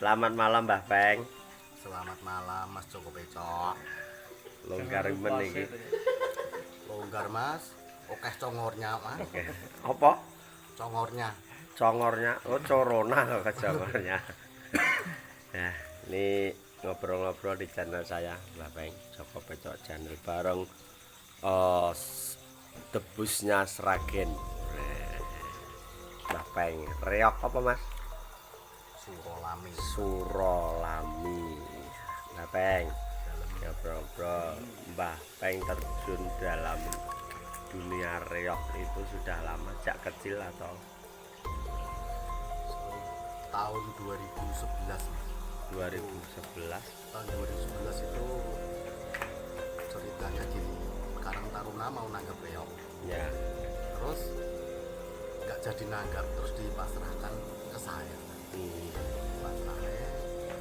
Selamat malam Mbah Peng. Selamat malam Mas Joko Pecok. Longgar men iki. Longgar Mas. Oke congornya Mas. Oke. Apa? Congornya. Congornya. Oh, corona kok congornya. Ya, ini ngobrol-ngobrol di channel saya Mbah Peng, Joko Pecok channel bareng debusnya Sragen. Mbah Peng, reok apa Mas? Surolami. Surolami. Mbah Peng, ngobrol-ngobrol. Mbah Peng terjun dalam dunia reok itu sudah lama, sejak kecil atau Tahun 2011 Mas. 2011? Tahun 2011 itu ceritanya gini. Karang Taruna mau nanggap reok. Ya. Terus nggak jadi nanggap, terus dipasrahkan ke saya. Pasrahnya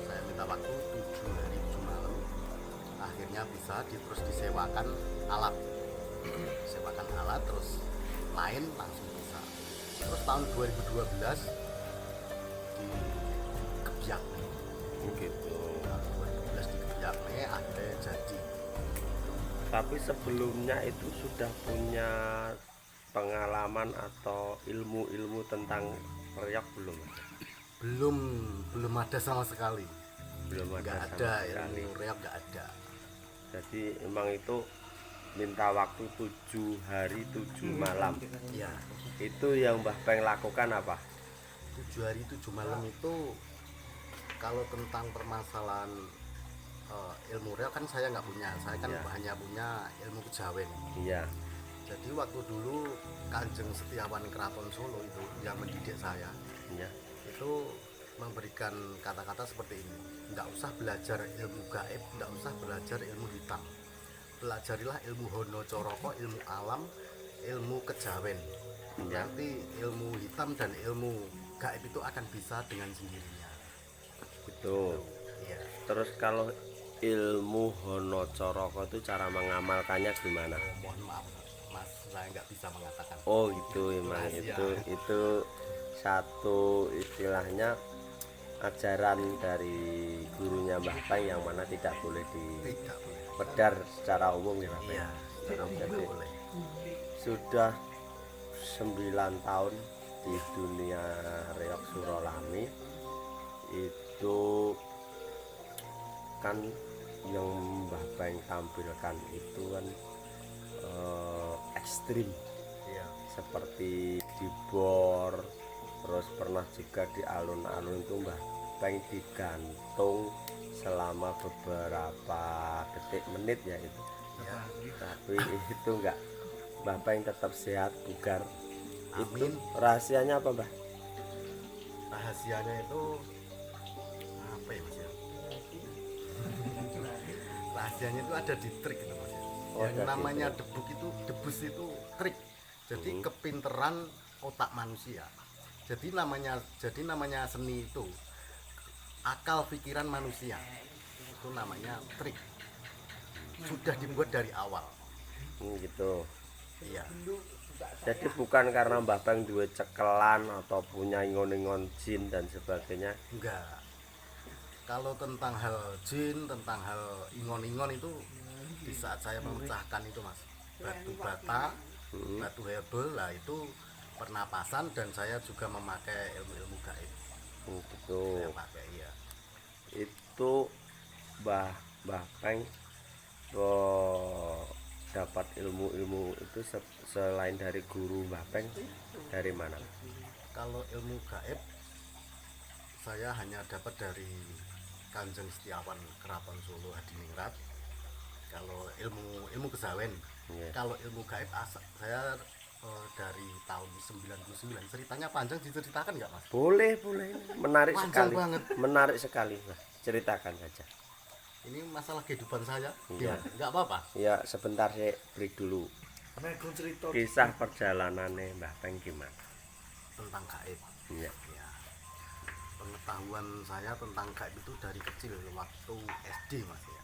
saya minta waktu 7 hari 7 malam. Akhirnya bisa terus disewakan alat. Sewakan alat terus main langsung bisa. Terus tahun 2012 di Kebiak. Gitu. Tahun 2012 di Kebiak akhirnya jadi. Tapi sebelumnya itu sudah punya pengalaman atau ilmu-ilmu tentang reok belum? Belum ada sama sekali. Belum Nggak ada ada sama sekali. ilmu reok, nggak ada. Jadi emang itu minta waktu 7 hari 7 malam. Ya, Itu yang Mbah Peng lakukan apa? 7 hari 7 malam itu kalau tentang permasalahan ilmu reok kan saya nggak punya. Saya kan Ya. hanya punya ilmu kejawen. Iya. Jadi waktu dulu Kanjeng Setiawan Keraton Solo itu yang mendidik saya Iya. itu memberikan kata-kata seperti ini: nggak usah belajar ilmu gaib, nggak usah belajar ilmu hitam, pelajarilah ilmu hono coroko, ilmu alam, ilmu kejawen. Ya. Nanti ilmu hitam dan ilmu gaib itu akan bisa dengan sendirinya. Gitu. Iya. Terus kalau ilmu Hono Coroko itu cara mengamalkannya gimana? Mohon maaf Mas, saya nggak bisa mengatakan. Oh itu emang Rahasia. itu satu istilahnya ajaran dari gurunya Mbah Peng yang mana tidak boleh Tidak boleh. dipedar secara umum ya Mbah Peng. Iya, tidak Jadi boleh. sudah 9 tahun di dunia reok Surolami. Itu kan yang Mbah Peng tampilkan itu kan ekstrim, Iya. seperti di bor, terus pernah juga di alun-alun itu Mbah Peng digantung selama beberapa detik menit ya itu. Iya. Tapi itu enggak, Mbah Peng tetap sehat bugar. Itu Amin. rahasianya apa Mbah? Rahasianya itu apa ya Mas ya? Rahasianya itu ada di trik itu Mas ya. Oh, Yang ada di namanya trik. debus itu trik. Jadi kepinteran otak manusia. Jadi namanya seni itu akal pikiran manusia. Itu namanya trik. Sudah dibuat dari awal. Gitu. Iya. Jadi bukan karena Mbah Peng duwe cekelan atau punya ingon-ingon jin dan sebagainya. Enggak. Kalau tentang hal jin, tentang hal ingon-ingon itu di saat saya memecahkan itu Mas, batu bata, batu herbal lah itu pernapasan, dan saya juga memakai ilmu-ilmu gaib. Gitu. Saya pakai ya. Itu Mbah Peng oh, dapat ilmu-ilmu itu selain dari guru Mbah Peng dari mana? Kalau ilmu gaib saya hanya dapat dari Kanjeng Setiawan Keraton Solo Hadiningrat. Kalau ilmu kejawen, Iya. kalau ilmu gaib saya dari tahun 99. Ceritanya panjang, diceritakan nggak Mas? Boleh. Menarik Panjang sekali. banget. Menarik sekali, Mbah. Ceritakan saja. Ini masalah kehidupan saya. Iya. Gimana? Nggak apa-apa. Ya, sebentar saya break dulu. Kisah perjalanannya Mbah Peng gimana? Tentang gaib. Iya. Ya. Pengetahuan saya tentang gaib itu dari kecil, waktu SD Mas ya.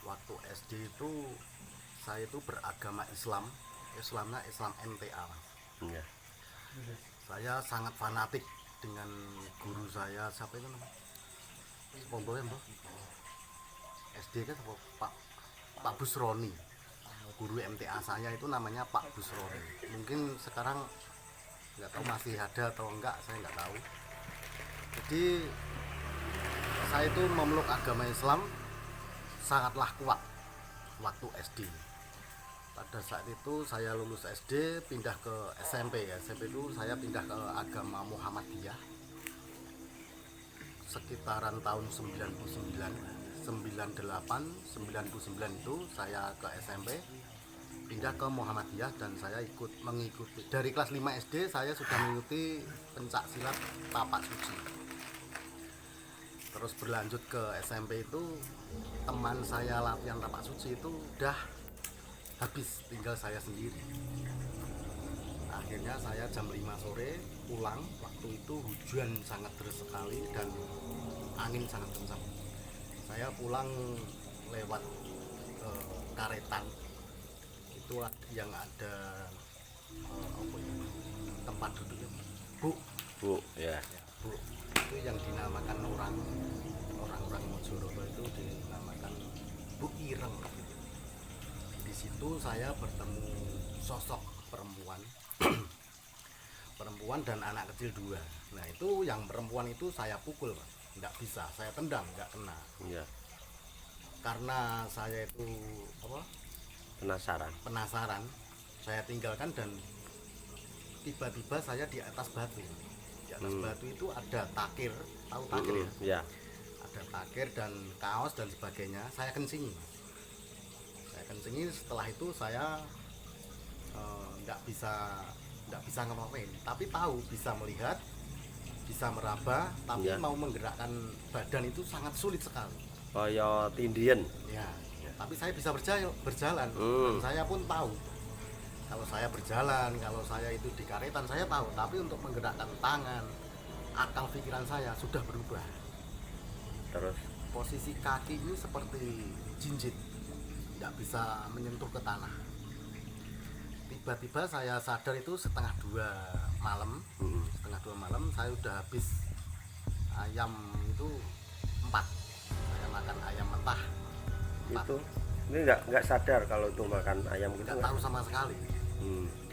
Waktu SD itu saya itu beragama Islam. Islamnya Islam MTA Mas. Iya. Saya sangat fanatik dengan guru saya, siapa itu namanya? Sponsor Mbah. SD kan apa? Pak Busroni. Guru MTA saya itu namanya Pak Busroni. Mungkin sekarang nggak tahu masih ada atau enggak, saya nggak tahu. Jadi saya itu memeluk agama Islam sangatlah kuat waktu SD. Pada saat itu saya lulus SD pindah ke SMP ya. SMP itu saya pindah ke agama Muhammadiyah sekitaran tahun 99, 98, 99 itu saya ke SMP pindah ke Muhammadiyah dan saya mengikuti dari kelas 5 SD saya sudah mengikuti pencak silat tapak suci. Terus berlanjut ke SMP itu teman saya latihan tapak suci itu udah habis, tinggal saya sendiri. Akhirnya saya jam 5 sore pulang, waktu itu hujan sangat deras sekali dan angin sangat kencang. Saya pulang lewat Karetan, itu yang ada apa ya, tempat duduknya Bu ya. ya, Bu itu yang dinamakan orang-orang Mojoroto itu dinamakan Bu Ireng. Di situ saya bertemu sosok perempuan dan anak kecil 2. Nah itu yang perempuan itu saya pukul Pak, nggak bisa, saya tendang nggak kena Ya. karena saya itu penasaran saya tinggalkan dan tiba-tiba saya di atas batu. Di atas batu itu ada takir, tahu takir ya? Ya. Ada takir dan kaos dan sebagainya. Saya kencingi. Setelah itu saya nggak bisa ngapain, tapi tahu bisa melihat, bisa meraba, tapi Ya. mau menggerakkan badan itu sangat sulit sekali. Kaya tindian. Ya, tapi saya bisa berjalan. Dan saya pun tahu kalau saya berjalan, kalau saya itu di Karetan saya tahu, tapi untuk menggerakkan tangan, akal pikiran saya sudah berubah. Terus Posisi kaki ini seperti jinjit, tidak bisa menyentuh ke tanah. Tiba-tiba saya sadar itu setengah 2 malam. Setengah 2 malam saya udah habis ayam itu 4. Saya makan ayam mentah 4. itu ini nggak sadar kalau itu makan ayam gitu. Nggak tahu sama sekali.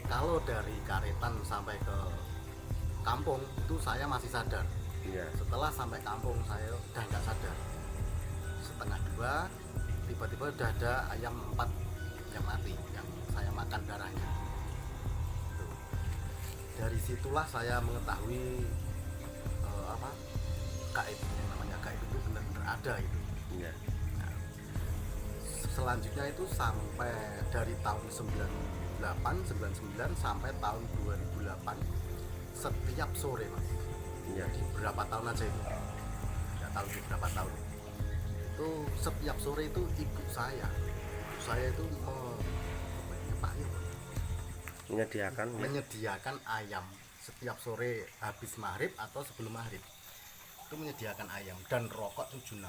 Kalau dari Karetan sampai ke kampung itu saya masih sadar. Iya. Setelah sampai kampung saya udah nggak sadar. Setengah 2 tiba-tiba udah ada ayam 4 yang mati, yang saya makan darahnya. Tuh. Dari situlah saya mengetahui gaib, yang namanya gaib itu benar-benar ada itu. Iya. Nah, selanjutnya itu sampai dari tahun 99 sampai tahun 2008 setiap sore Mas. Iya. Jadi berapa tahun aja itu? Nggak tahu berapa tahun. Itu setiap sore itu ibu saya itu menyediakan ayam setiap sore habis maghrib atau sebelum maghrib. Itu menyediakan ayam dan rokok 76.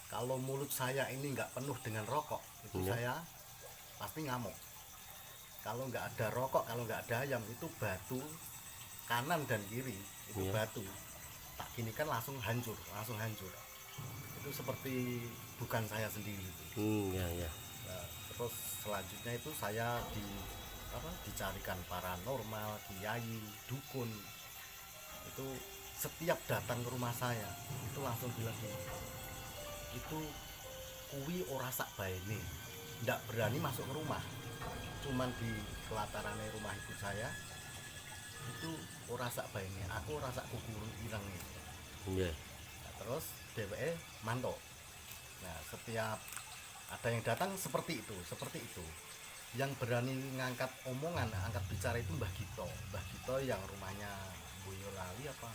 Kalau mulut saya ini nggak penuh dengan rokok, itu saya pasti ngamuk. Kalau nggak ada rokok, kalau nggak ada ayam, itu batu kanan dan kiri itu batu. Tak gini kan langsung hancur. Itu seperti bukan saya sendiri itu. Ya. Nah, terus selanjutnya itu saya dicarikan paranormal, kiai, dukun. Itu setiap datang ke rumah saya itu langsung bilang gini, itu kuwi ora sak baene, ndak berani masuk ke rumah, cuman di pelataran rumah ibu saya itu ora sak baene, aku ora sak kukurun ireng nih. Iya. Nah, terus DWE mantok. Nah setiap ada yang datang seperti itu. Yang berani ngangkat omongan, angkat bicara itu Mbah Gito yang rumahnya Boyolali apa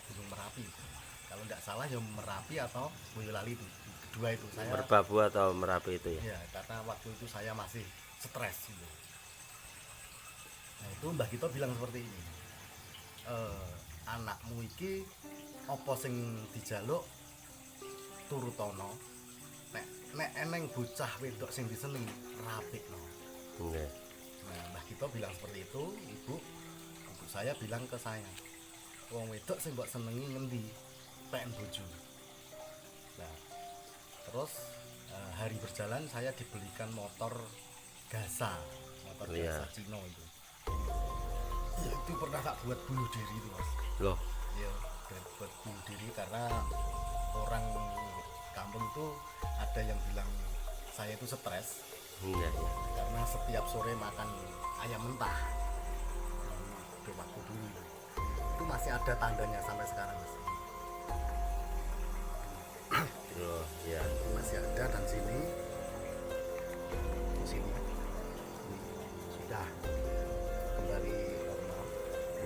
Gunung Merapi, kalau tidak salah ya Merapi atau Boyolali itu kedua itu. Saya Merbabu atau Merapi itu ya. Ya karena waktu itu saya masih stres gitu. Nah itu Mbah Gito bilang seperti ini, anakmu iki apa sing dijaluk turutono, nek eneng bocah wedok sing diseneng rapikno. Nggih. Nah Mbah Gito bilang seperti itu. Ibu saya bilang ke saya, wong wedok sing mbok senengi ngendi, peken bojo. Nah, terus hari berjalan saya dibelikan motor Gasa, motor Iya. Gasa Cino itu. Itu pernah tak buat bunuh diri itu mas. Loh, Ya, buat bunuh diri karena orang kampung itu ada yang bilang saya itu stres iya, iya. karena setiap sore makan ayam mentah. Itu waktu dulu itu masih ada tandanya sampai sekarang mas. Loh, ya. Masih ada dan sini sudah kembali normal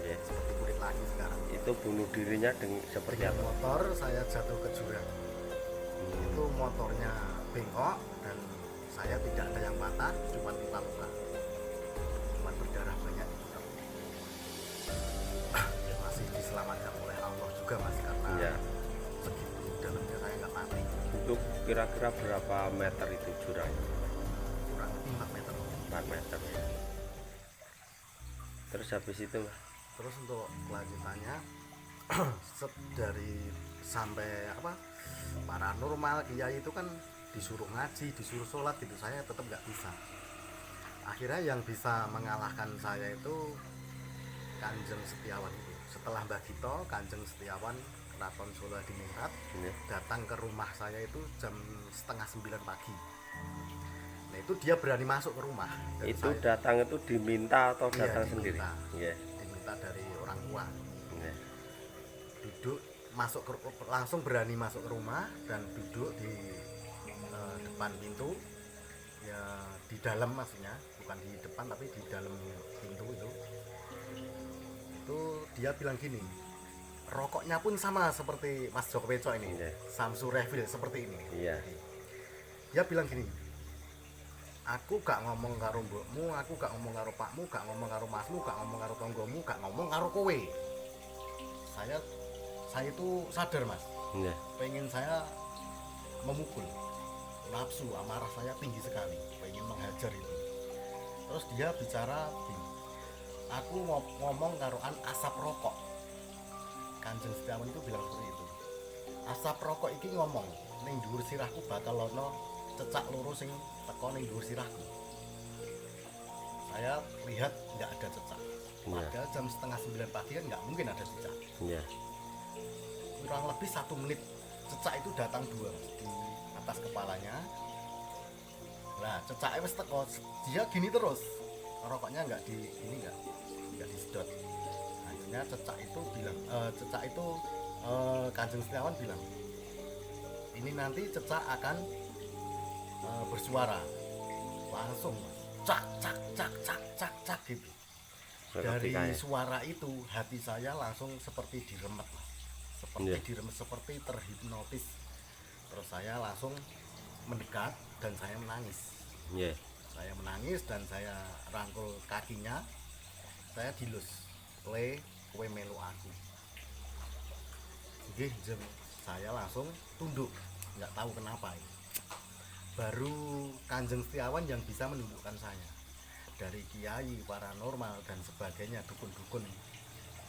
Iya. seperti kulit lagi sekarang. Itu bunuh dirinya seperti Dengan apa? motor saya jatuh ke jurang. Itu motornya bengkok dan saya tidak ada yang patah, cuma luka-luka, cuma berdarah banyak itu. Ya, masih diselamatkan oleh Allah juga mas karena Iya. segitu dalamnya saya nggak mati. Itu kira-kira berapa meter itu jurang? Kurang lebih 4 meter. 4 meter ya. Terus habis itu Terus untuk kelanjutannya dari sampai apa paranormal kiai itu kan disuruh ngaji, disuruh sholat gitu, saya tetap nggak bisa. Akhirnya yang bisa mengalahkan saya itu Kanjeng Setiawan itu. Setelah Mbah Gito, Kanjeng Setiawan Keraton Solo Hadiningrat Iya. datang ke rumah saya itu jam setengah 9 pagi. Nah itu dia berani masuk ke rumah. Dan itu saya datang itu diminta atau Iya, datang diminta. sendiri? Iya. diminta dari orang tua. Iya. Duduk masuk langsung berani masuk ke rumah dan duduk di depan pintu ya, di dalam maksudnya bukan di depan tapi di dalam pintu itu dia bilang gini, rokoknya pun sama seperti Mas Joko Peco ini. Iya. Samsu Refill seperti ini. Iya. Dia bilang gini, aku gak ngomong karo mbokmu, aku gak ngomong karo pakmu, gak ngomong karo masmu, gak ngomong karo tonggomu, gak ngomong karo kowe. Saya itu sadar mas, Iya. pengen saya memukul, nafsu amarah saya tinggi sekali, pengen menghajar itu. Terus dia bicara gini, aku ngomong karoan asap rokok. Kanjeng Setiawan itu bilang seperti itu, asap rokok iki ngomong ning dhuwur sirahku bakal ono cecak loro sing teko ning dhuwur sirahku. Saya lihat nggak ada cecak, padahal jam setengah 9 pagi kan nggak mungkin ada cecak. Iya. Kurang lebih 1 menit cecak itu datang dua di atas kepalanya. Nah cecaknya wis teko, dia gini terus, rokoknya nggak nggak disedot. Akhirnya cecak itu bilang, Kanjeng Setiawan bilang, ini nanti cecak akan bersuara. Langsung cak cak cak cak cak cak gitu. Dari suara itu hati saya langsung seperti diremet, seperti terhipnotis. Terus saya langsung mendekat dan saya menangis. Iya. Saya menangis dan saya rangkul kakinya, saya dilus, kowe melu aku. Nggih, saya langsung tunduk, nggak tahu kenapa ini. Baru Kanjeng Setiawan yang bisa menundukkan saya. Dari kiai, paranormal dan sebagainya, dukun-dukun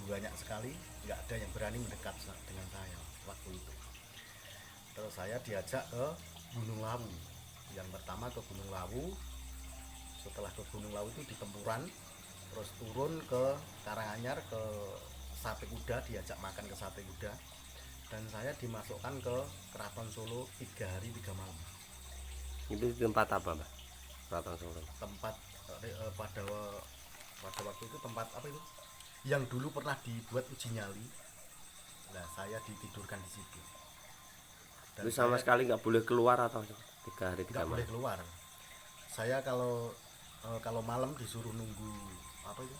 banyak sekali, nggak ada yang berani mendekat dengan saya waktu itu. Terus saya diajak ke Gunung Lawu. Yang pertama ke Gunung Lawu, setelah ke Gunung Lawu itu di Tempuran, terus turun ke Karanganyar, ke Sate Kuda, diajak makan ke Sate Kuda, dan saya dimasukkan ke Keraton Solo 3 hari 3 malam. Itu tempat apa Mbak? Keraton Solo. Tempat pada waktu itu tempat apa itu? Yang dulu pernah dibuat uji nyali. Nah saya ditidurkan di situ. Dan itu sama sekali nggak boleh keluar atau 3 hari 3 nggak malam? boleh keluar. Saya kalau malam disuruh nunggu apa itu,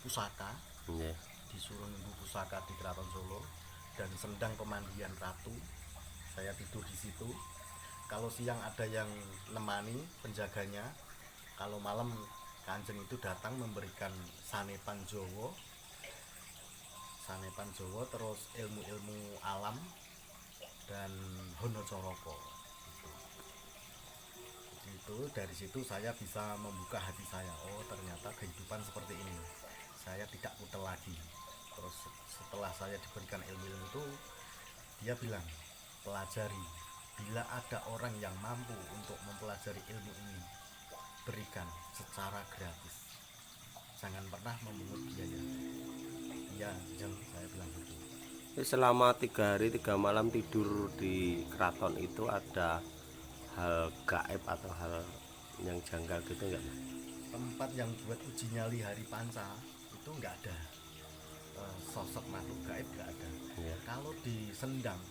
pusaka. Iya. Disuruh nunggu pusaka di Keraton Solo dan sendang pemandian ratu. Saya tidur di situ. Kalau siang ada yang nemani penjaganya. Kalau malam Kanjeng itu datang memberikan sanepan Jawa, terus ilmu-ilmu alam dan Hono Coroko. Itu dari situ saya bisa membuka hati saya. Oh ternyata kehidupan seperti ini. Saya tidak kutel lagi. Terus setelah saya diberikan ilmu itu, dia bilang, pelajari. Bila ada orang yang mampu untuk mempelajari ilmu ini, berikan secara gratis, jangan pernah memungut biaya. Iya Jeng, saya bilang gitu. Jadi selama 3 hari 3 malam tidur di keraton itu ada hal gaib atau hal yang janggal gitu enggak? Tempat yang buat uji nyali hari panca itu nggak ada sosok makhluk gaib, nggak ada. Iya. Kalau di sendang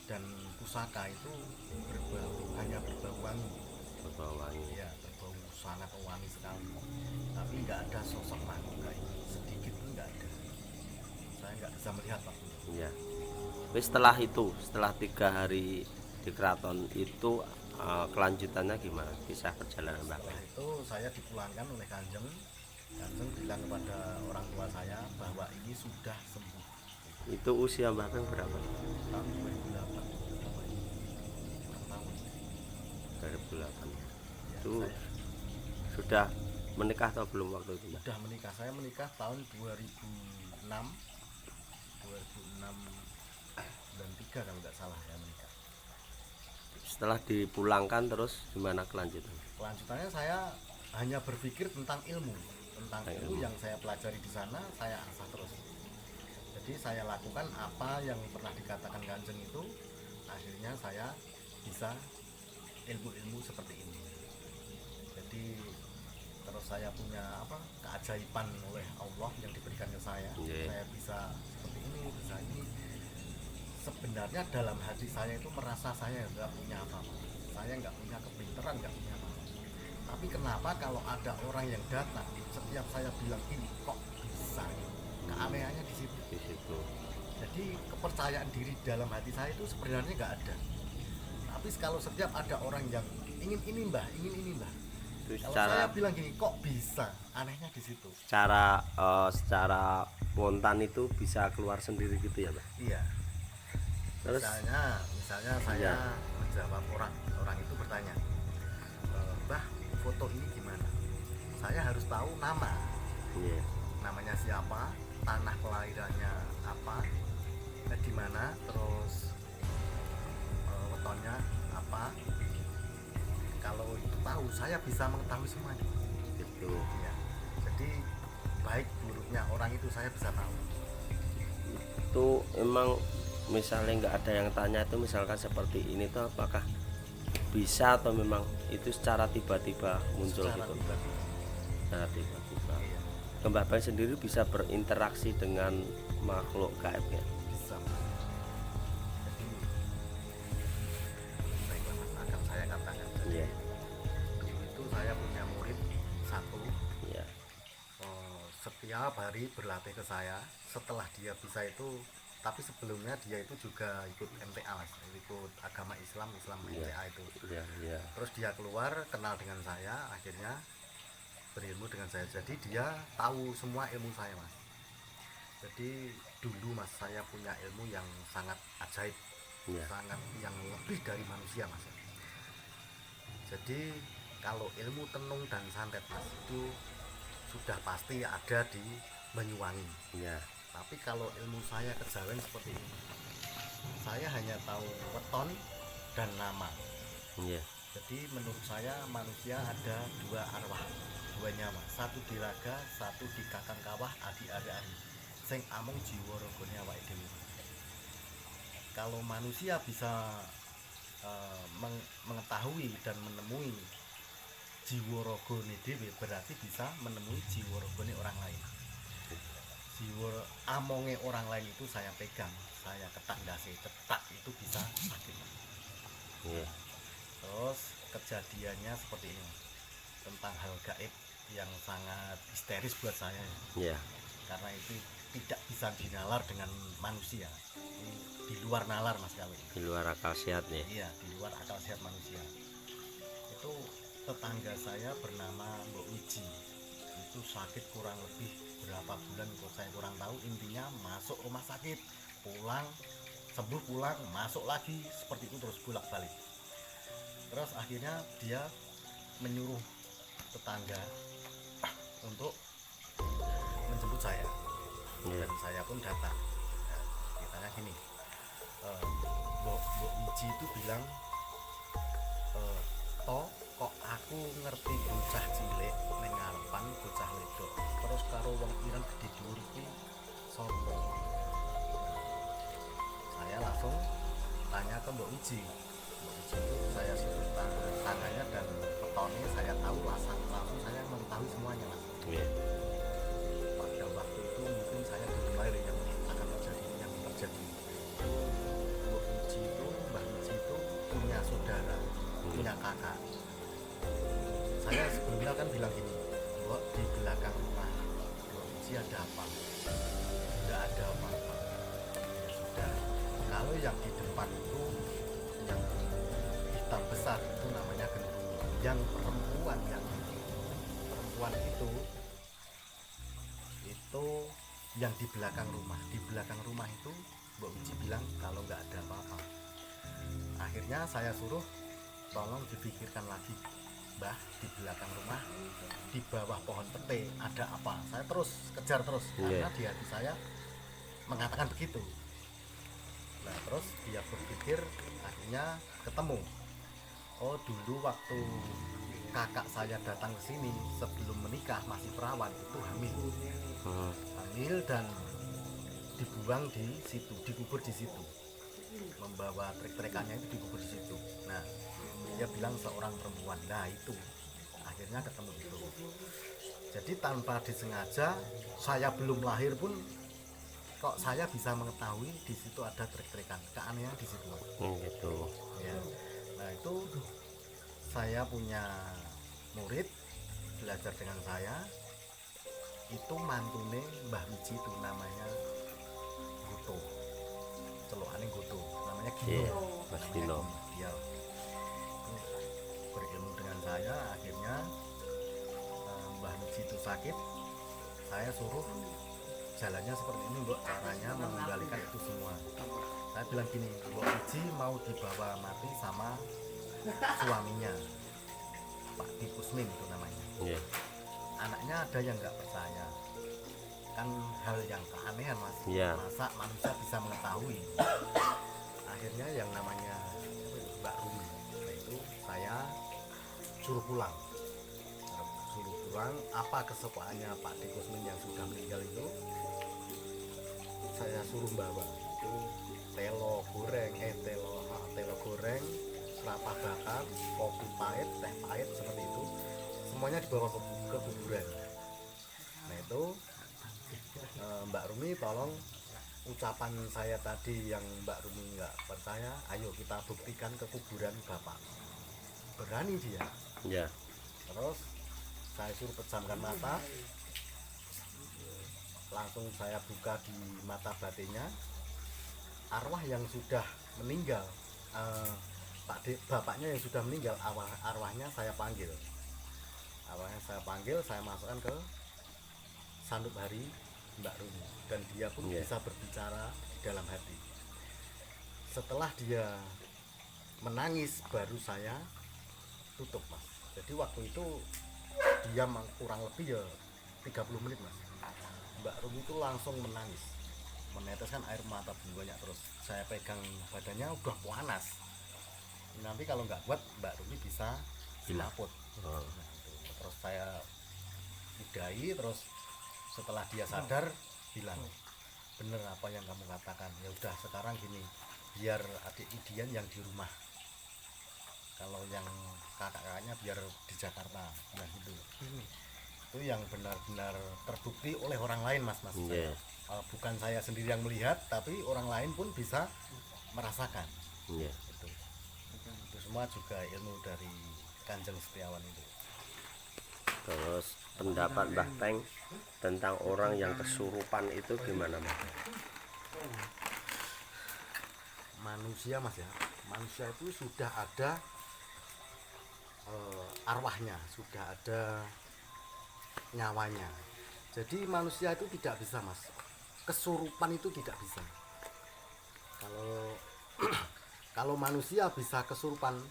dan pusaka itu hanya berbau wangi. Berbau wangi. Ya, berbau sangat wangi sekali. Tapi nggak ada sosok makhluk gaib, sedikit pun nggak ada. Saya nggak bisa melihat Pak. Iya. Tapi setelah itu, setelah 3 hari di keraton itu kelanjutannya gimana? Kisah perjalanan Mbah Setelah Peng. itu saya dipulangkan oleh Kanjeng. Kanjeng bilang kepada orang tua saya bahwa ini sudah sembuh. Itu usia Mbah Peng berapa? Tahun 2008. 6 tahun. 2008. Ya, Itu saya sudah menikah atau belum waktu itu Mbah? sudah menikah. Saya menikah tahun 2006. 2003 kalau nggak salah ya menikah. Setelah dipulangkan terus gimana kelanjutan? Kelanjutannya saya hanya berpikir tentang ilmu yang saya pelajari di sana, saya asah terus. Jadi saya lakukan apa yang pernah dikatakan Kanjeng itu, akhirnya saya bisa ilmu-ilmu seperti ini. Jadi terus saya punya keajaiban oleh Allah yang diberikan ke saya. Yeah. Saya bisa seperti ini, bisa ini. Sebenarnya dalam hati saya itu merasa saya nggak punya apa-apa, saya nggak punya kepintaran, nggak punya apa-apa. Tapi kenapa kalau ada orang yang datang, setiap saya bilang ini kok bisa, keanehannya di situ. Di situ. Jadi kepercayaan diri dalam hati saya itu sebenarnya nggak ada. Tapi kalau setiap ada orang yang ingin ini mbah, Itu kalau secara saya bilang gini kok bisa, anehnya di situ. secara spontan itu bisa keluar sendiri gitu ya Mbah? Iya. Terus Misalnya saya menjawab orang itu bertanya, Mbah, foto ini gimana? Saya harus tahu nama, iya. namanya siapa, tanah kelahirannya apa, di mana, terus wetonnya apa. Kalau itu tahu, saya bisa mengetahui semuanya. Gitu. Ya. Jadi baik buruknya orang itu saya bisa tahu. Itu emang misalnya nggak ada yang tanya itu misalkan seperti ini tuh apakah bisa atau memang itu secara tiba-tiba muncul Secara gitu? tiba-tiba. Secara tiba-tiba. Iya, Mbah Peng sendiri bisa berinteraksi dengan makhluk gaib ya? bisa. Jadi baiklah Mas, akan saya katakan. Iya. Dulu itu saya punya murid satu, Iya. setiap hari berlatih ke saya. Setelah dia bisa itu, tapi sebelumnya dia itu juga ikut MTA Mas, ikut agama Islam MTA itu. Iya, iya. Terus dia keluar kenal dengan saya, akhirnya berilmu dengan saya. Jadi dia tahu semua ilmu saya Mas. Jadi dulu Mas saya punya ilmu yang sangat ajaib, Iya. sangat yang lebih dari manusia Mas. Jadi kalau ilmu tenung dan santet Mas itu sudah pasti ada di Banyuwangi. Iya. Tapi kalau ilmu saya kejawen seperti ini, saya hanya tahu weton dan nama. Iya. Jadi menurut saya manusia ada dua arwah, dua nyawa, satu di raga, satu di kakang kawah, adi ari sing amung jiwa ragane awake dhewe. Kalau manusia bisa mengetahui dan menemui jiwa ragane dhewe, berarti bisa menemui jiwa ragane orang lain. Jiwa amonge orang lain itu saya pegang, saya ketak dasi, ketak itu bisa sakit. Iya. Terus kejadiannya seperti ini tentang hal gaib yang sangat histeris buat saya ya. Iya. Karena itu tidak bisa dinalar dengan manusia. Ini di luar nalar Mas kalau ini. Di luar akal sehat ya. Iya, di luar akal sehat manusia. Itu tetangga saya bernama Mbok Wiji. Itu sakit kurang lebih berapa bulan kok saya kurang tahu, intinya masuk rumah sakit, pulang, sembuh, pulang, masuk lagi, seperti itu terus bolak-balik. Terus akhirnya dia menyuruh tetangga untuk menjemput saya. Dan saya pun datang. Nah, ditanya gini, Mbok Wiji itu bilang kok aku ngerti bocah cilik ning ngarepan bocah wedok terus karo wong pirang gede dhuwur kuwi sapa. Saya langsung tanya ke Mbok Wiji. Mbok Wiji itu saya suruh tangannya dan petonnya saya tahu langsung saya mengetahui semuanya mas. Pada waktu itu mungkin saya belum lahir yang akan terjadi. Mbok Wiji itu Mbak Wiji itu punya saudara, punya kakak. Saya sebelumnya kan bilang gini, Mbok di belakang rumah Mbok Wiji ada apa? Tidak ada apa-apa. Ya sudah. Kalau yang di depan itu yang hitam besar itu namanya genderuwo. Yang perempuan itu yang di belakang rumah. Di belakang rumah itu Mbok Wiji bilang kalau nggak ada apa-apa. Akhirnya saya suruh tolong dipikirkan lagi, Mbah, di belakang rumah di bawah pohon pete ada apa? Saya terus kejar terus karena di hati saya mengatakan begitu. Nah terus dia berpikir akhirnya ketemu. Oh dulu waktu kakak saya datang ke sini sebelum menikah masih perawan itu hamil dan dibuang di situ, dikubur di situ, membawa trek-trekannya itu dikubur di situ. Nah dia bilang seorang perempuan. Nah itu akhirnya ketemu itu. Jadi tanpa disengaja saya belum lahir pun kok saya bisa mengetahui di situ ada trek-trekan. Keanehan di situ. Gitu. Ya. Nah itu saya punya murid belajar dengan saya itu mantune Mbah Wiji itu namanya Goto, celokane Goto, namanya Gino. Mas Gino. Dia berilmu dengan saya. Akhirnya Mbah Wiji itu sakit, saya suruh jalannya seperti ini Mbok, caranya mengendalikan itu semua. Saya bilang gini, Mbok Wiji mau dibawa mati sama suaminya Pak Dikusmin itu namanya. Anaknya ada yang nggak percaya, kan hal yang keanehan mas. Masa manusia bisa mengetahui. Akhirnya yang namanya Mbak Rumi, nah itu saya suruh pulang. Apa kesukaannya Pak Dikusmin yang sudah meninggal itu saya suruh bawa itu telo goreng, kelapa bakar, kopi pahit, teh pahit seperti itu, semuanya dibawa ke kuburan. Nah itu Mbak Rumi tolong ucapan saya tadi yang Mbak Rumi nggak percaya, ayo kita buktikan ke kuburan Bapak. Berani dia. Terus saya suruh pejamkan mata, langsung saya buka di mata batinnya. Arwah yang sudah meninggal, bapaknya yang sudah meninggal, arwahnya saya panggil. Saya masukkan ke sanduk hari Mbak Rumi dan dia pun bisa berbicara di dalam hati. Setelah dia menangis baru saya tutup mas. Jadi waktu itu dia kurang lebih ya 30 menit mas. Mbak Rumi itu langsung menangis, meneteskan air mata banyak. Terus saya pegang badannya udah panas. Nanti kalau nggak kuat Mbak Rumi bisa dilaput. Nah, terus saya udahi. Terus setelah dia sadar bilang, bener apa yang kamu katakan. Ya udah sekarang gini, biar adik Idian yang di rumah, kalau yang kakak-kakaknya biar di Jakarta. Nah gitu. Itu yang benar-benar terbukti oleh orang lain mas. Bukan saya sendiri yang melihat, tapi orang lain pun bisa merasakan. Itu semua juga ilmu dari Kanjeng Setiawan itu. Terus pendapat Mbah Peng tentang orang yang kesurupan itu gimana mas? Manusia mas ya, manusia itu sudah ada arwahnya, sudah ada nyawanya. Jadi manusia itu tidak bisa mas, kesurupan itu tidak bisa. Kalau manusia bisa kesurupan,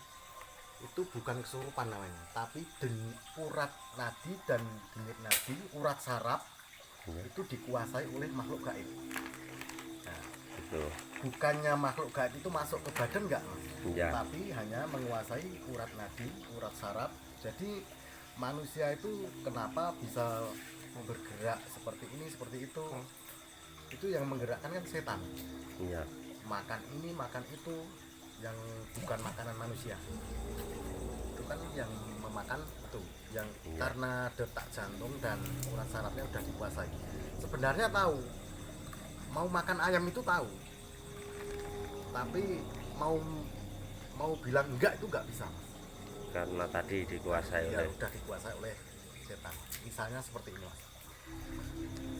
itu bukan kesurupan namanya, tapi urat nadi dan denyut nadi, urat saraf itu dikuasai oleh makhluk gaib. Nah, itu bukannya makhluk gaib itu masuk ke badan enggak, Mas. Ya. Tapi hanya menguasai urat nadi, urat saraf. Jadi manusia itu kenapa bisa bergerak seperti ini, seperti itu yang menggerakkan kan setan. Iya. Makan ini, makan itu, yang bukan makanan manusia. Itu kan yang memakan itu, yang karena detak jantung dan urat sarafnya udah dikuasai. Sebenarnya tahu, mau makan ayam itu tahu, tapi mau bilang enggak itu enggak bisa, Mas. Karena tadi dikuasai Ya oleh udah dikuasai oleh setan. Misalnya seperti ini, Mas.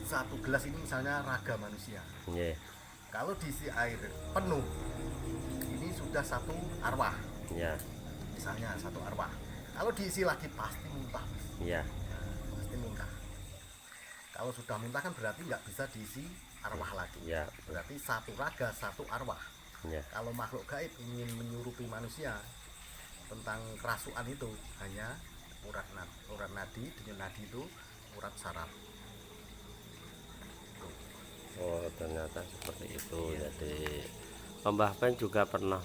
Satu gelas ini misalnya raga manusia. Iya. Kalau diisi air penuh, ini sudah satu arwah. Iya. Misalnya satu arwah. Kalau diisi lagi pasti muntah, Mas. Iya. Pasti muntah. Kalau sudah muntah kan berarti nggak bisa diisi arwah lagi. Iya. Berarti satu raga, satu arwah. Iya. Kalau makhluk gaib ingin menyurupi manusia tentang kerasukan itu hanya urat nadi, denyut nadi itu urat saraf. Oh, ternyata seperti itu. Jadi Mbah Peng juga pernah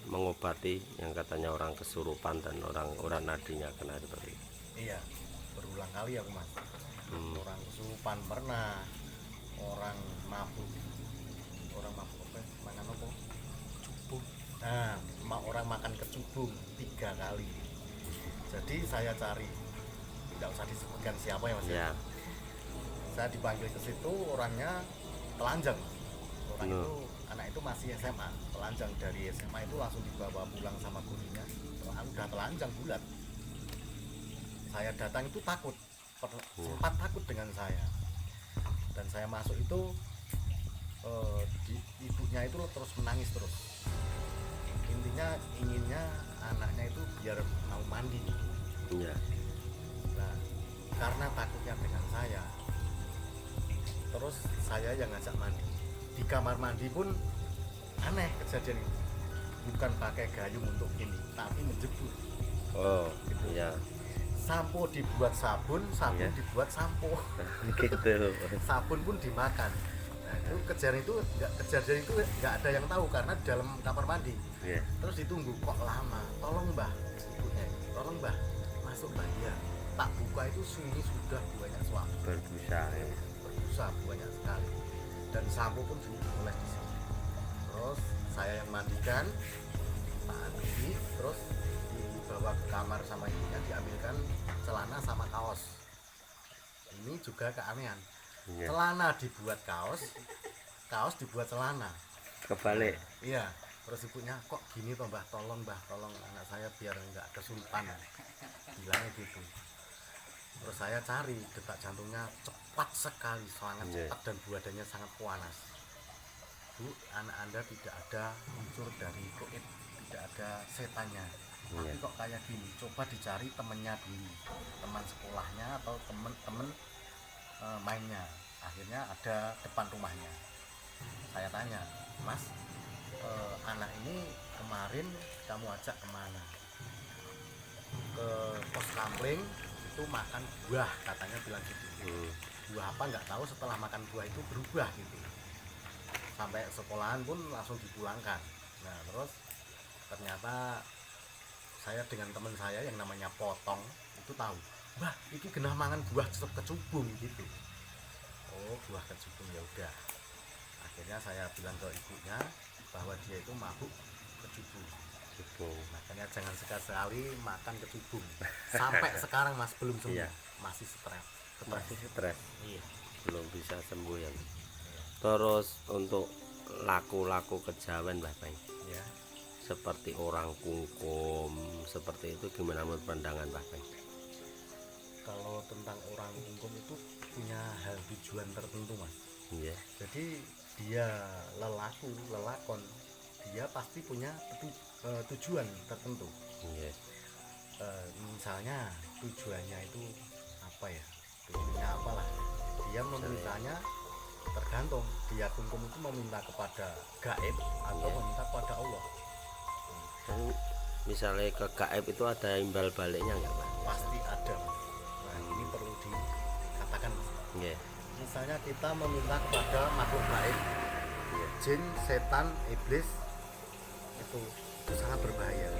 mengobati yang katanya orang kesurupan dan orang urat nadinya kena seperti itu. Iya, berulang kali aku, Mas. Orang kesurupan pernah, orang mabuk apa? Makan apa? Kecubung. Nah, orang makan kecubung 3 kali. Jadi saya cari, tidak usah disebutkan siapa ya, Mas. Ya. Saya dipanggil ke situ, orangnya telanjang. Orang itu, anak itu masih SMA, telanjang. Dari SMA itu langsung dibawa pulang sama gurunya. Udah telanjang bulat. Saya datang itu takut, sempat takut dengan saya. Dan saya masuk itu, ibunya itu terus menangis terus. Intinya inginnya anaknya itu biar mau mandi. Iya. Nah, karena takutnya dengan saya, terus saya yang ngajak mandi. Di kamar mandi pun aneh kejadian ini. Bukan pakai gayung untuk ini, tapi menjebur. Oh, iya. Sampo dibuat sabun Iya. dibuat sampo. Gitu. Sabun pun dimakan. Nah, itu kejadian itu nggak ada yang tahu karena di dalam kamar mandi. Iya. Terus ditunggu kok lama. Tolong Mbah, ibunya. Tolong Mbah, masuk Mbah ya. Tak buka itu sini sudah banyak suap. Berbusa. Ya. Berbusa banyak sekali. Dan sampo pun dioleh di sini. Terus saya yang mandikan, mandi, terus dibawa ke kamar sama ibunya, diambilkan celana sama kaos. Ini juga keanehan. Iya. Celana dibuat kaos, kaos dibuat celana. Kebalik. Iya. Terus ibunya kok gini toh Mbah, tolong anak saya biar nggak kesulitan. Bilangnya gitu. Terus saya cari detak jantungnya cepat sekali, sangat cepat dan badannya sangat panas. Bu, anak Anda tidak ada unsur dari goib, tidak ada setannya. Tapi kok kayak gini, coba dicari temennya dulu, teman sekolahnya atau temen mainnya. Akhirnya ada depan rumahnya. Saya tanya, Mas, anak ini kemarin kamu ajak kemana? Ke pos kamling, itu makan buah, katanya bilang gitu. Buah apa nggak tahu, setelah makan buah itu berubah gitu. Sampai sekolahan pun langsung dipulangkan. Nah terus ternyata saya dengan teman saya yang namanya Potong itu tahu, Mbah iki genah mangan buah kecubung gitu. Oh buah kecubung, ya udah. Akhirnya saya bilang ke ibunya bahwa dia itu mabuk kecubung. Makanya jangan sekali-sekali makan kecubung. Sampai sekarang Mas belum sembuh. Iya. Masih stres. Masih stres. Iya. Belum bisa sembuh ya. Terus untuk laku-laku kejawen Mbah Peng, Ya. seperti orang kungkum seperti itu, gimana menurut pandangan Mbah Peng? Kalau tentang orang kungkum itu punya hal tujuan tertentu Mas. Iya. Jadi dia lelakon, dia pasti punya tujuan tertentu. Iya. Misalnya tujuannya itu apa ya? Tujuannya apalah? Dia memintanya tergantung. Dia kungkum itu meminta kepada gaib atau meminta kepada Allah. Dan misalnya ke gaib itu ada imbal baliknya nggak Pak? Pasti ada. Nah ini perlu dikatakan. Iya. Misalnya kita meminta kepada makhluk gaib jin, setan, iblis itu sangat berbahaya,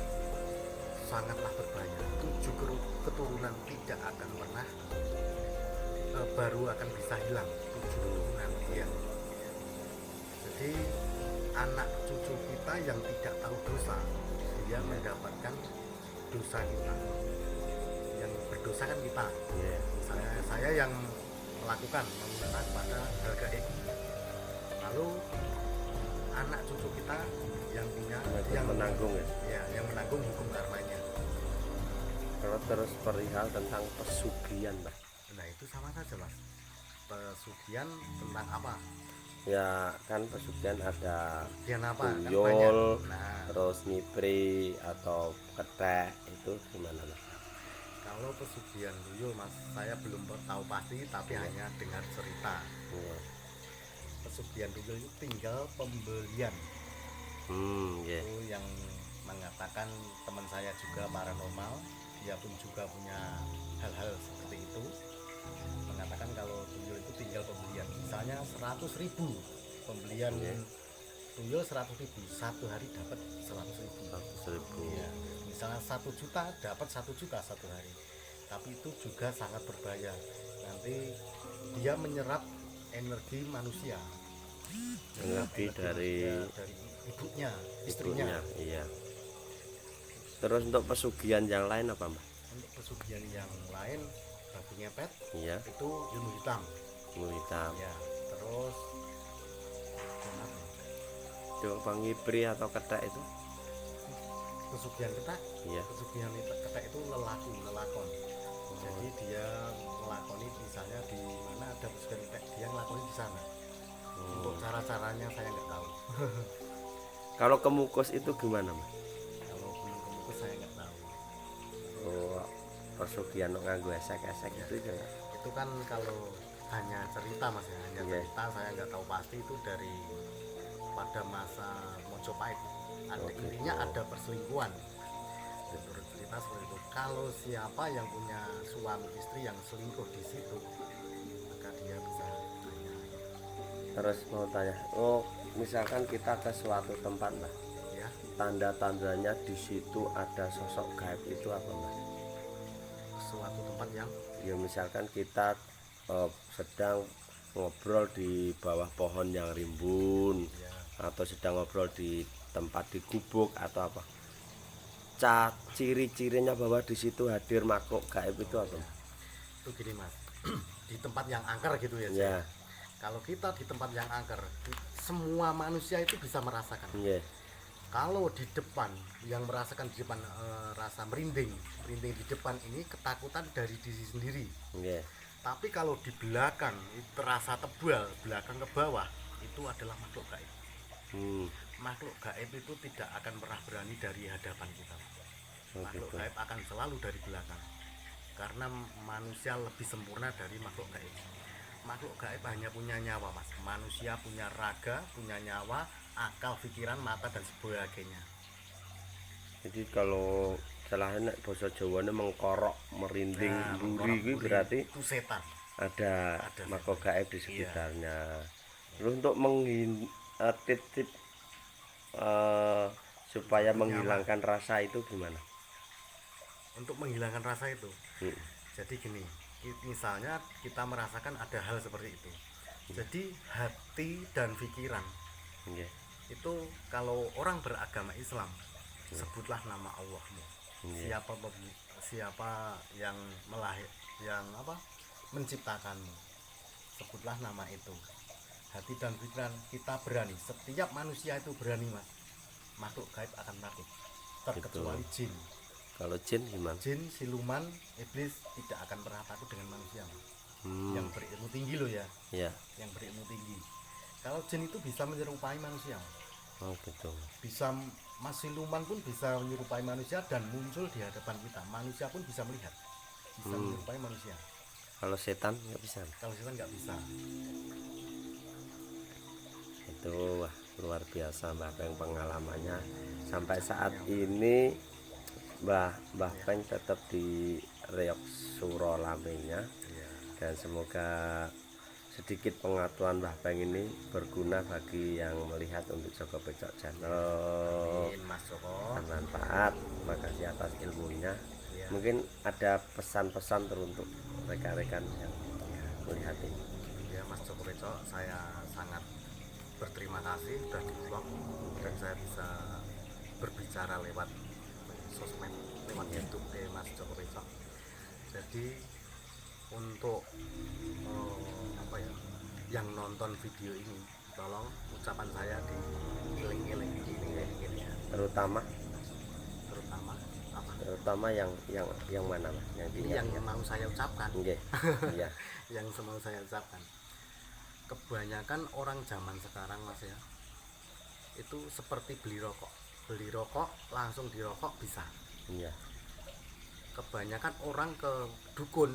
sangatlah berbahaya. 7 keturunan tidak akan pernah baru akan bisa hilang. 7 keturunan ya. Jadi anak cucu kita yang tidak tahu dosa, dia mendapatkan dosa kita. Yang berdosa kan kita. Yeah. Saya yang melakukan meminta kepada hal gaib. Lalu anak cucu kita yang punya yang menanggung ya, yang menanggung hukum karmanya. Kalau terus perihal tentang pesugihan, Pak. Nah itu sama saja mas. Pesugihan tentang apa? Ya kan pesugihan ada Pesugihan apa? Kan tuyul, banyak. Nah terus nyipri atau ketek, itu gimana, Mas? kalau pesugihan tuyul mas, saya belum tahu pasti tapi hanya dengar cerita. Yeah. Pesugihan tuyul itu tinggal pembelian. Yeah. Itu yang mengatakan teman saya juga paranormal, dia pun juga punya hal-hal seperti itu, mengatakan kalau tuyul itu tinggal pembelian. Misalnya 100.000 pembelian tuyul 100.000, satu hari dapat 100.000. 100.000. Ya, misalnya 1 juta dapat 1 juta satu hari. Tapi itu juga sangat berbahaya. Nanti dia menyerap energi manusia. Energi dari ibunya, istrinya. Iya. Terus untuk pesugihan yang lain apa, Mas? Untuk pesugihan yang lain babi ngepet, Iya, itu ilmu hitam. ilmu hitam. Ya, terus Itu pangipri atau ketek itu? pesugihan ketek. Iya. Pesugihan ketek itu lelakon. Jadi dia melakoni, misalnya di mana ada pesugihan ketek, dia ngelakoni di sana. Untuk cara-caranya saya nggak tahu. Kalau kemukus itu gimana, Mas? Kalau belum kemukus saya nggak tahu. Oh, pesugihan nganggo esek-esek Ya, itu juga. itu kan kalau hanya cerita mas ya, hanya Iya. cerita, saya nggak tahu pasti itu dari pada masa Mojopahit. Intinya ada perselingkuhan. Menurut cerita seperti itu. Kalau siapa yang punya suami istri yang selingkuh di situ, maka dia bisa kaya. Terus mau tanya, misalkan kita ke suatu tempat, Mas. Ya, Tanda-tandanya di situ ada sosok gaib itu apa, Mas? suatu tempat yang Ya misalkan kita sedang ngobrol di bawah pohon yang rimbun, ya, atau sedang ngobrol di tempat di gubuk atau apa, ciri-cirinya bahwa di situ hadir makhluk gaib itu apa, Mas? itu gini mas. Di tempat yang angker gitu ya. Ya, Kalau kita di tempat yang angker, semua manusia itu bisa merasakan. iya, Kalau di depan, yang merasakan di depan rasa merinding di depan ini ketakutan dari diri sendiri. iya. Tapi kalau di belakang itu terasa tebal, belakang ke bawah, itu adalah makhluk gaib. Makhluk gaib itu tidak akan pernah berani dari hadapan kita. Makhluk gitu. gaib akan selalu dari belakang. Karena manusia lebih sempurna dari makhluk gaib. Makhluk gaib hanya punya nyawa mas. Manusia punya raga, punya nyawa, akal, pikiran, mata dan sebagainya. Jadi kalau salahnya bahasa Jawane mengkorok, merinding, Nah, duri mengkorok itu duri berarti itu setan. ada Ada makhluk gaib di sekitarnya. Terus untuk tip-tip supaya menghilangkan rasa itu gimana? Untuk menghilangkan rasa itu, jadi gini, misalnya kita merasakan ada hal seperti itu, jadi hati dan pikiran Iya. itu, kalau orang beragama Islam, sebutlah nama Allahmu. Iya. Siapa yang menciptakanmu, sebutlah nama itu. Hati dan pikiran kita berani, setiap manusia itu berani mas. Makhluk gaib akan takut, terkecuali jin. Kalau jin gimana? Jin, siluman, iblis tidak akan pernah takut dengan manusia mas. Yang berilmu tinggi loh ya, Iya. yang berilmu tinggi. Kalau jin itu bisa menyerupai manusia, Oh gitu. bisa, mas siluman pun bisa menyerupai manusia dan muncul di hadapan kita. Manusia pun bisa melihat, bisa menyerupai manusia. Kalau setan nggak bisa. Kalau setan nggak bisa. Itu wah, luar biasa Mbah Peng pengalamannya. Sampai saat ini Mbah Peng tetap di reok suro lamenya. Iya. Dan semoga sedikit pengetahuan Mbah Peng ini berguna bagi yang melihat untuk Joko Becok Channel. Amin, Mas Joko. Bermanfaat. Makasih atas ilmunya. Ya. Mungkin ada pesan-pesan teruntuk rekan-rekan yang melihat ini. Ya Mas Joko Becok, saya sangat berterima kasih sudah di vlog dan saya bisa berbicara lewat sosmed, lewat YouTube Mas Joko Becok. Jadi untuk apa ya, yang nonton video ini, tolong ucapan saya dieling-eling ya. Terutama Terutama apa? yang mana Mas? Ini yang mau saya ucapkan. Nggih. Iya. Yang mau saya ucapkan. Kebanyakan orang zaman sekarang Mas ya, itu seperti beli rokok langsung dirokok bisa. Iya. Kebanyakan orang ke dukun,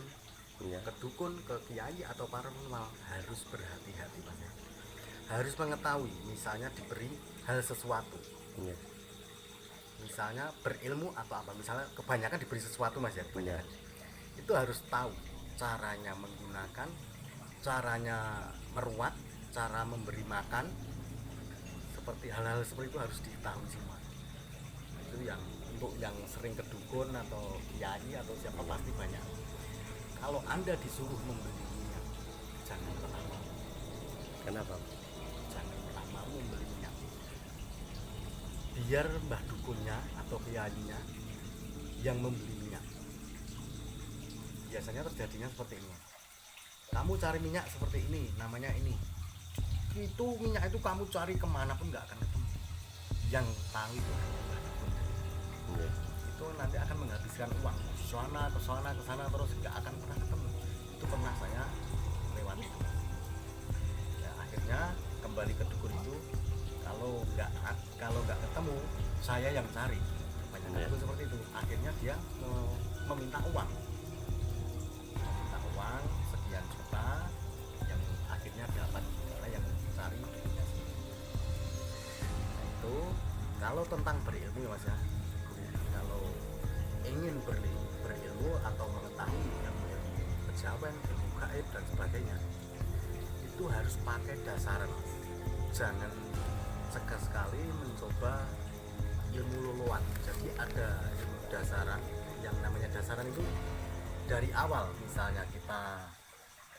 Iya. ke kiai atau paranormal harus berhati-hati Mas ya. Harus mengetahui, misalnya diberi hal sesuatu, Iya. misalnya berilmu atau apa, misalnya kebanyakan diberi sesuatu Mas ya, Iya. itu harus tahu caranya menggunakan, caranya meruat, cara memberi makan, seperti hal-hal seperti itu harus diketahui semua. Itu yang untuk yang sering ke dukun atau kiai atau siapa pasti banyak. Kalau Anda disuruh membeli minyak, jangan pernah mau. Kenapa? Jangan pernah mau membeli minyak. Biar mbah dukunnya atau kiainya yang membeli minyak. Biasanya terjadinya seperti ini. Kamu cari minyak seperti ini, namanya ini. Itu minyak itu kamu cari kemana pun nggak akan ketemu. Yang tahu itu mbah dukun. Iya. Itu nanti akan menghabiskan uang ke sana terus nggak akan pernah ketemu. Itu pernah saya lewati. Ya, akhirnya kembali ke dukun itu, kalau nggak ketemu saya yang cari. Banyak Iya. itu seperti itu. Akhirnya dia meminta uang sekian juta, yang akhirnya dapat yang cari dukunnya sendiri. Nah, itu kalau tentang berilmu ya Mas ya, kalau ingin berilmu atau mengetahui ilmu kejawen, ilmu gaib dan sebagainya, itu harus pakai dasaran. Jangan sekali mencoba ilmu luluan. Jadi ada ilmu dasaran, yang namanya dasaran itu dari awal, misalnya kita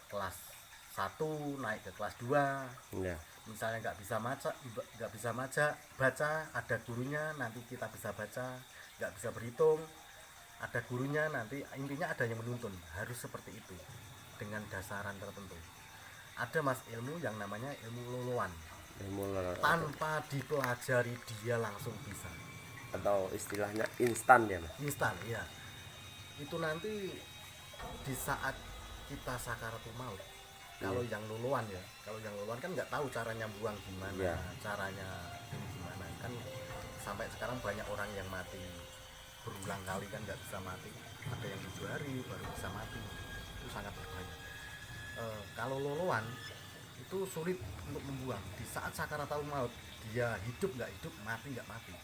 kelas 1 naik ke kelas 2, Iya. misalnya nggak bisa baca, ada gurunya, nanti kita bisa baca. Nggak bisa berhitung, ada gurunya, nanti intinya ada yang menuntun. Harus seperti itu dengan dasaran tertentu. Ada Mas ilmu yang namanya ilmu luluan, tanpa dipelajari dia langsung bisa, atau istilahnya instan ya Mas. instan ya. Itu nanti di saat kita sakaratul maut, kalau yang luluan ya, kalau yang luluan kan nggak tahu caranya buang gimana, Iya. caranya ini gimana kan. Sampai sekarang banyak orang yang mati berulang kali kan nggak bisa mati, ada yang 7 hari baru bisa mati. Itu sangat berbahaya. Kalau luluan itu sulit untuk membuang. Di saat sakaratul maut, dia hidup nggak hidup, mati nggak mati,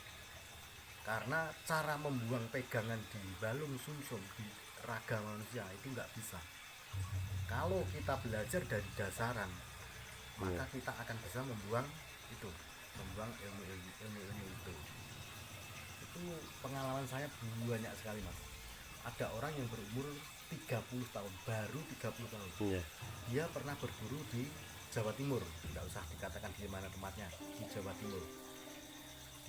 karena cara membuang pegangan di balung sumsum di raga manusia itu nggak bisa. Kalau kita belajar dari dasaran, maka kita akan bisa membuang ilmu-ilmu itu. Itu pengalaman saya banyak sekali Mas. Ada orang yang berumur 30 tahun, baru 30 tahun. Iya. Dia pernah berguru di Jawa Timur, tidak usah dikatakan di mana tempatnya, di Jawa Timur.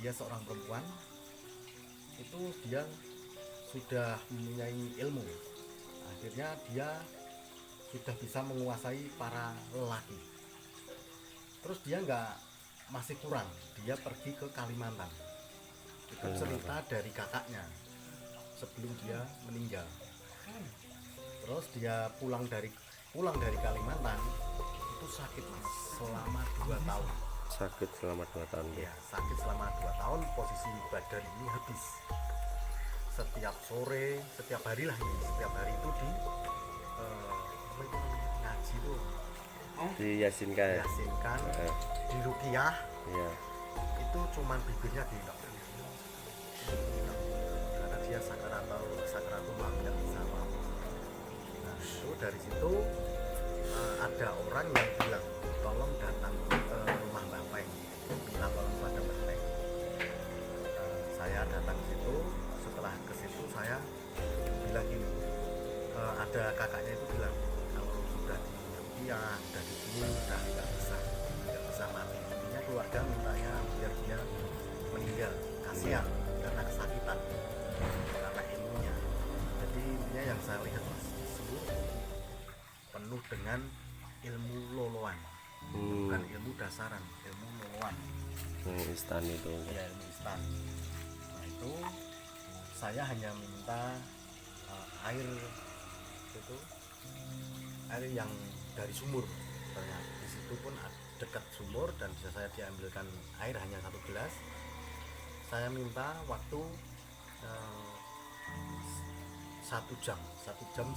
Dia seorang perempuan, itu dia sudah mempunyai ilmu. Akhirnya dia sudah bisa menguasai para lelaki. Terus dia masih kurang, dia pergi ke Kalimantan. Itu cerita dari kakaknya sebelum dia meninggal. Terus dia pulang dari Kalimantan itu sakit Mas, selama 2 tahun. Sakit selama 2 tahun. Ya, sakit selama 2 tahun, posisi badan ini habis. Setiap sore, setiap hari itu di apa itu ngaji tuh, Diyasinkan. diyasinkan, di ruqyah. Iya. Itu cuman bibirnya diinok, karena dia sakaratul maut nggak bisa apa. Nah itu dari situ ada orang yang bilang tolong datang ke rumah Mbak Peng, bilang kalau pada Mbak Peng. Saya datang situ, setelah ke situ saya bilang gini, ada kakaknya itu bilang kalau sudah dirupiah, sudah dibunuh, sudah nggak bisa mati. Intinya keluarga mintanya biar dia meninggal, kasihan karena kesakitan, karena ilmunya. Jadi intinya yang saya lihat mas, seluruh penuh dengan ilmu loloan, bukan ilmu dasaran, ilmu loloan. Instan itu Ya, ilmu instan. Nah itu saya hanya minta air itu, air yang dari sumur. Ternyata di situ pun dekat sumur dan bisa saya diambilkan air hanya 1 gelas. Saya minta waktu 1 jam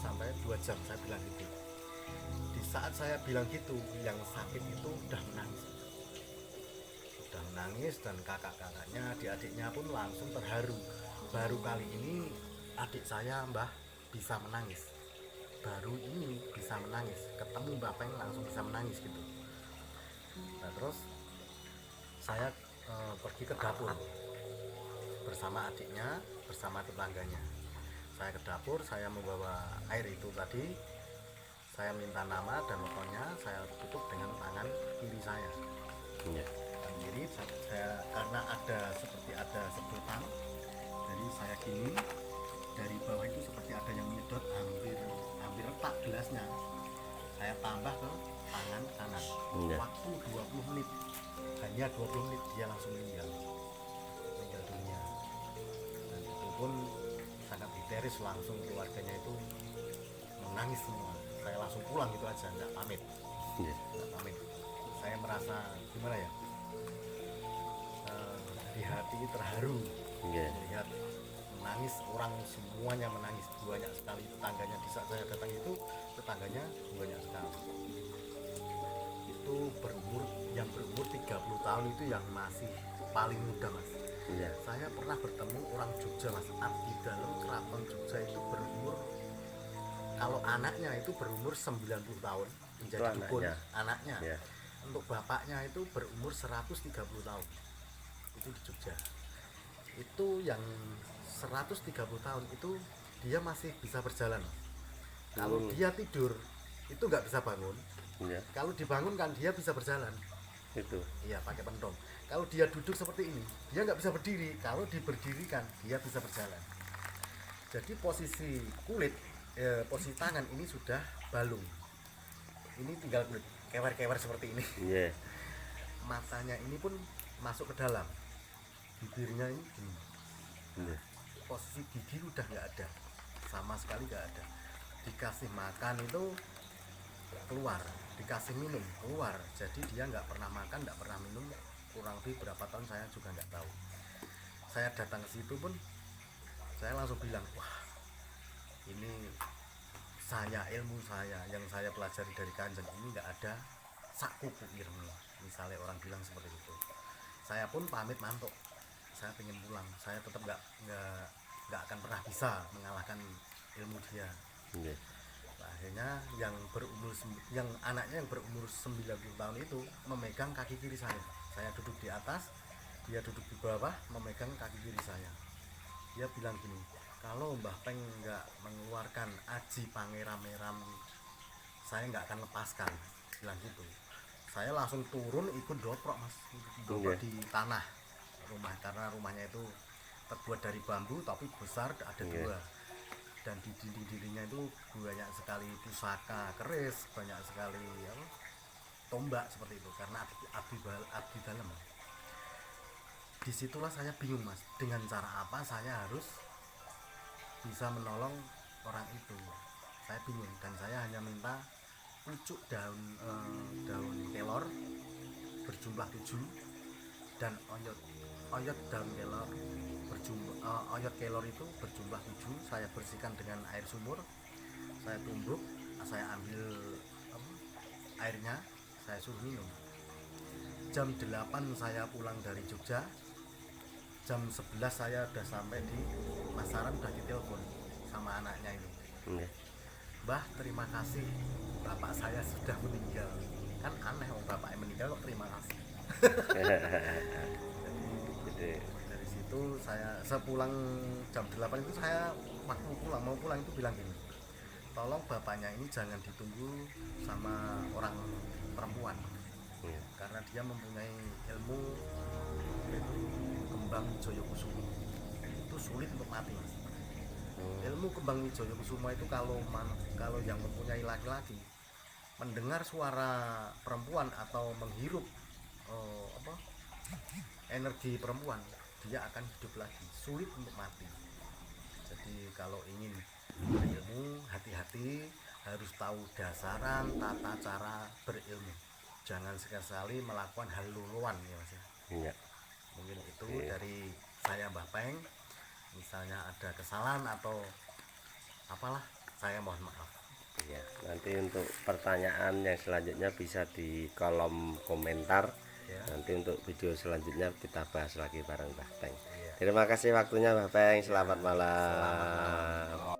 sampai 2 jam, saya bilang gitu. Di saat saya bilang gitu, yang sakit itu udah menangis dan kakak-kakaknya, adik-adiknya pun langsung terharu. Baru kali ini adik saya Mbah bisa menangis, baru ini bisa menangis, ketemu Mbah Peng langsung bisa menangis gitu. Nah terus saya pergi ke dapur bersama adiknya, bersama tetangganya. Saya ke dapur, saya membawa air itu tadi. Saya minta nama dan pokoknya saya tutup dengan tangan kiri saya. ya. Tangan kiri saya karena seperti ada sedotan, jadi saya gini, dari bawah itu seperti ada yang menyedot, hampir retak gelasnya. Saya tambah ke tangan kanan. Ya. Waktu 20 menit, hanya 20 menit dia langsung meninggal dunia. Dan itu pun sangat histeris, langsung keluarganya itu menangis semua. Saya langsung pulang gitu aja, nggak pamit. Ya. Nggak pamit. Saya merasa gimana ya, di hati terharu Ya. melihat menangis, orang semuanya menangis, banyak sekali tetangganya. Di saat saya datang itu tetangganya banyak sekali. Itu yang berumur 30 tahun itu yang masih paling muda mas. Ya. Saya pernah bertemu orang Jogja mas, abdi dalam keraton Jogja itu berumur, kalau anaknya itu berumur 90 tahun menjadi Itu dukun, anaknya. anaknya. Ya. Untuk bapaknya itu berumur 130 tahun, itu di Jogja. Itu yang 130 tahun itu dia masih bisa berjalan. Kalau dia tidur itu nggak bisa bangun. Ya. Kalau dibangunkan dia bisa berjalan. Itu. Iya, pakai pentong. Kalau dia duduk seperti ini dia nggak bisa berdiri. Kalau diberdirikan dia bisa berjalan. Jadi posisi kulit, posisi tangan ini sudah balung. Ini tinggal kulit, kewer-kewer seperti ini. Ya. Matanya ini pun masuk ke dalam. Bibirnya ini gini. Ya. Posisi gigi udah nggak ada, sama sekali nggak ada. Dikasih makan itu keluar, dikasih minum keluar. Jadi dia nggak pernah makan, nggak pernah minum, kurang lebih berapa tahun saya juga nggak tahu. Saya datang ke situ pun saya langsung bilang, wah ini ilmu saya yang saya pelajari dari Kanjeng ini nggak ada sak kuku ilmu, misalnya orang bilang seperti itu. Saya pun pamit mantuk, saya pengen pulang. Saya tetap nggak akan pernah bisa mengalahkan ilmu dia. Ya. Nah, akhirnya yang anaknya yang berumur 90 tahun itu memegang kaki kiri saya. Saya duduk di atas, dia duduk di bawah memegang kaki kiri saya. Dia bilang gini, kalau Mbah Peng nggak mengeluarkan aji pangeram-meram, saya nggak akan lepaskan, bilang gitu. Saya langsung turun ikut doprok mas, doprok di tanah rumah, karena rumahnya itu terbuat dari bambu tapi besar, ada dua. Dan di dinding-dindingnya itu banyak sekali pusaka keris, banyak sekali tombak seperti itu, karena abdi dalam. Disitulah saya bingung mas, dengan cara apa saya harus bisa menolong orang itu. Saya bingung dan saya hanya minta pucuk daun kelor berjumlah 7 dan oyot daun kelor oyot kelor itu berjumlah 7. Saya bersihkan dengan air sumur, saya tumbuk, saya ambil airnya, saya suruh minum. Jam 8 saya pulang dari Jogja, jam 11 saya udah sampai di Pasaran, udah ditelepon sama anaknya ini. Mbah terima kasih bapak saya sudah meninggal. Kan aneh kalau bapaknya meninggal kok terima kasih. Jadi Dari situ saya sepulang jam 8 itu saya waktu mau pulang itu bilang gini, tolong bapaknya ini jangan ditunggu sama orang perempuan, iya. karena dia mempunyai ilmu yaitu kembang Wijaya Kusuma. Itu sulit untuk mati, Mas. Ilmu kembang Wijaya Kusuma itu kalau yang mempunyai laki-laki mendengar suara perempuan atau menghirup apa energi perempuan, dia akan hidup lagi, sulit untuk mati. Jadi kalau ingin berilmu, hati-hati, harus tahu dasaran tata cara berilmu, jangan sekali-kali melakukan hal luluan ya Mas ya. Iya. Mungkin itu dari saya Mbah Peng. Misalnya ada kesalahan atau apalah, saya mohon maaf. Iya, nanti untuk pertanyaan yang selanjutnya bisa di kolom komentar. Ya. Nanti untuk video selanjutnya kita bahas lagi bareng Mbah Peng. Iya. Terima kasih waktunya Mbah Peng. Selamat Selamat malam. malam.